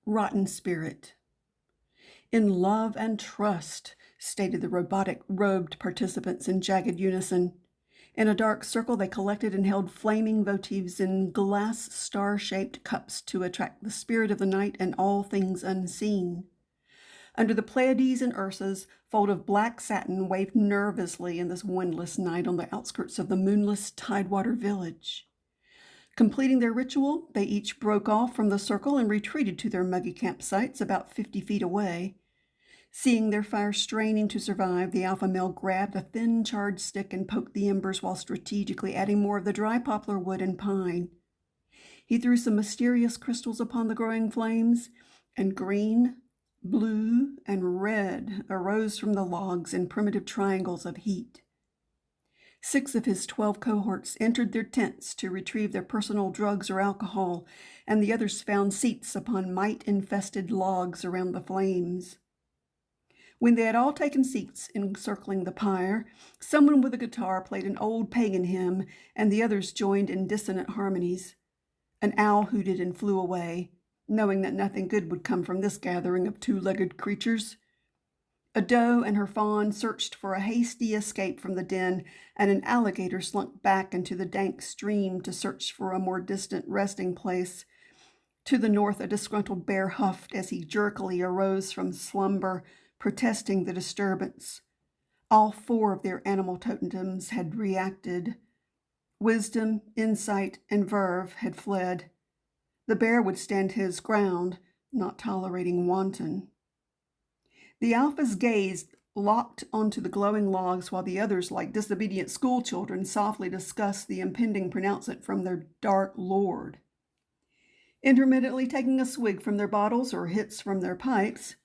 rotten spirit. In love and trust, stated the robotic robed participants in jagged unison. In a dark circle, they collected and held flaming votives in glass star-shaped cups to attract the spirit of the night and all things unseen. Under the Pleiades and Ursas, fold of black satin waved nervously in this windless night on the outskirts of the moonless Tidewater village. Completing their ritual, they each broke off from the circle and retreated to their muggy campsites about 50 feet away. Seeing their fire straining to survive, the alpha male grabbed a thin charred stick and poked the embers while strategically adding more of the dry poplar wood and pine. He threw some mysterious crystals upon the growing flames, and green, blue, and red arose from the logs in primitive triangles of heat. 6 of his 12 cohorts entered their tents to retrieve their personal drugs or alcohol, and the others found seats upon mite-infested logs around the flames. When they had all taken seats encircling the pyre, someone with a guitar played an old pagan hymn, and the others joined in dissonant harmonies. An owl hooted and flew away, knowing that nothing good would come from this gathering of two-legged creatures. A doe and her fawn searched for a hasty escape from the den, and an alligator slunk back into the dank stream to search for a more distant resting place. To the north, a disgruntled bear huffed as he jerkily arose from slumber, protesting the disturbance. All 4 of their animal totems had reacted. Wisdom, insight, and verve had fled. The bear would stand his ground, not tolerating wanton. The alphas gazed, locked onto the glowing logs, while the others, like disobedient schoolchildren, softly discussed the impending pronouncement from their dark lord. Intermittently taking a swig from their bottles or hits from their pipes,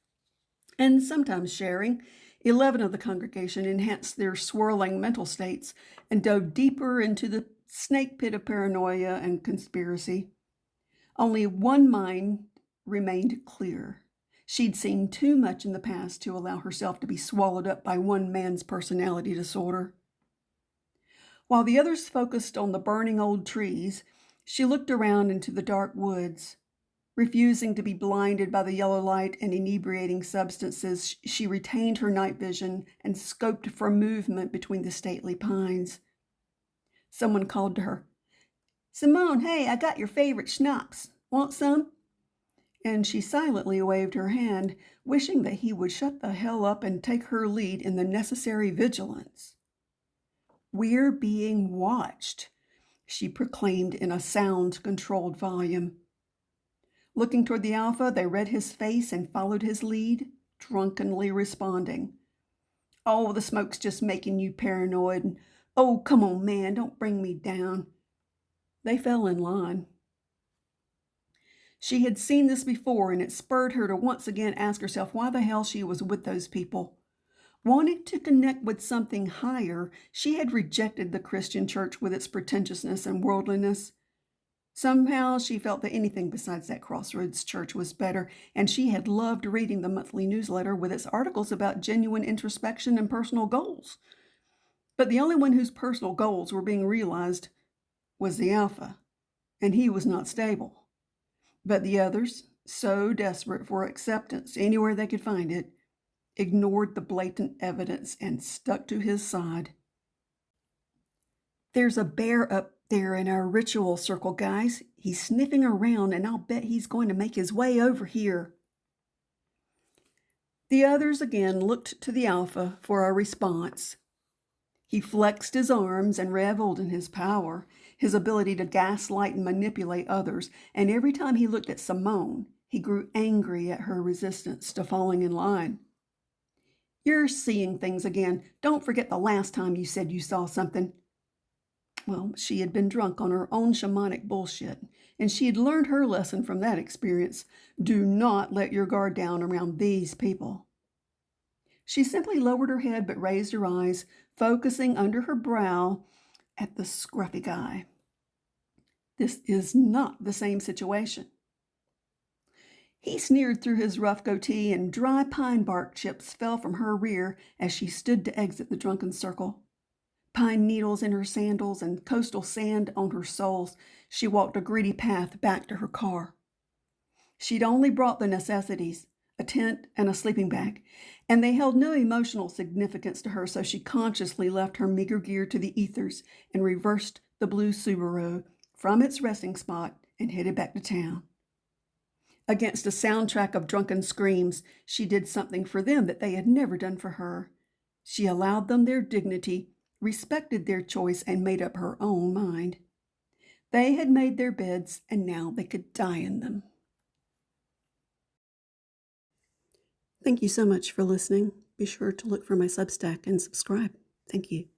and sometimes sharing, 11 of the congregation enhanced their swirling mental states and dove deeper into the snake pit of paranoia and conspiracy. Only one mind remained clear. She'd seen too much in the past to allow herself to be swallowed up by one man's personality disorder. While the others focused on the burning old trees, she looked around into the dark woods. Refusing to be blinded by the yellow light and inebriating substances, she retained her night vision and scoped for movement between the stately pines. Someone called to her, "Simone, hey, I got your favorite schnapps. Want some?" And she silently waved her hand, wishing that he would shut the hell up and take her lead in the necessary vigilance. "We're being watched," she proclaimed in a sound-controlled volume. Looking toward the alpha, they read his face and followed his lead, drunkenly responding. "Oh, the smoke's just making you paranoid. And, oh, come on, man, don't bring me down." They fell in line. She had seen this before, and it spurred her to once again ask herself why the hell she was with those people. Wanting to connect with something higher, she had rejected the Christian church with its pretentiousness and worldliness. Somehow she felt that anything besides that Crossroads church was better, and she had loved reading the monthly newsletter with its articles about genuine introspection and personal goals. But the only one whose personal goals were being realized was the alpha, and he was not stable. But the others, so desperate for acceptance anywhere they could find it, ignored the blatant evidence and stuck to his side. "There's a bear up there in our ritual circle, guys. He's sniffing around, and I'll bet he's going to make his way over here." The others again looked to the alpha for a response. He flexed his arms and reveled in his power, his ability to gaslight and manipulate others, and every time he looked at Simone, he grew angry at her resistance to falling in line. "You're seeing things again. Don't forget the last time you said you saw something." Well, she had been drunk on her own shamanic bullshit, and she had learned her lesson from that experience. Do not let your guard down around these people. She simply lowered her head but raised her eyes, focusing under her brow at the scruffy guy. This is not the same situation. He sneered through his rough goatee, and dry pine bark chips fell from her rear as she stood to exit the drunken circle. Pine needles in her sandals and coastal sand on her soles, she walked a gritty path back to her car. She'd only brought the necessities, a tent and a sleeping bag, and they held no emotional significance to her, so she consciously left her meager gear to the ethers and reversed the blue Subaru from its resting spot and headed back to town. Against a soundtrack of drunken screams, she did something for them that they had never done for her. She allowed them their dignity, respected their choice, and made up her own mind. They had made their beds, and now they could die in them. Thank you so much for listening. Be sure to look for my Substack and subscribe. Thank you.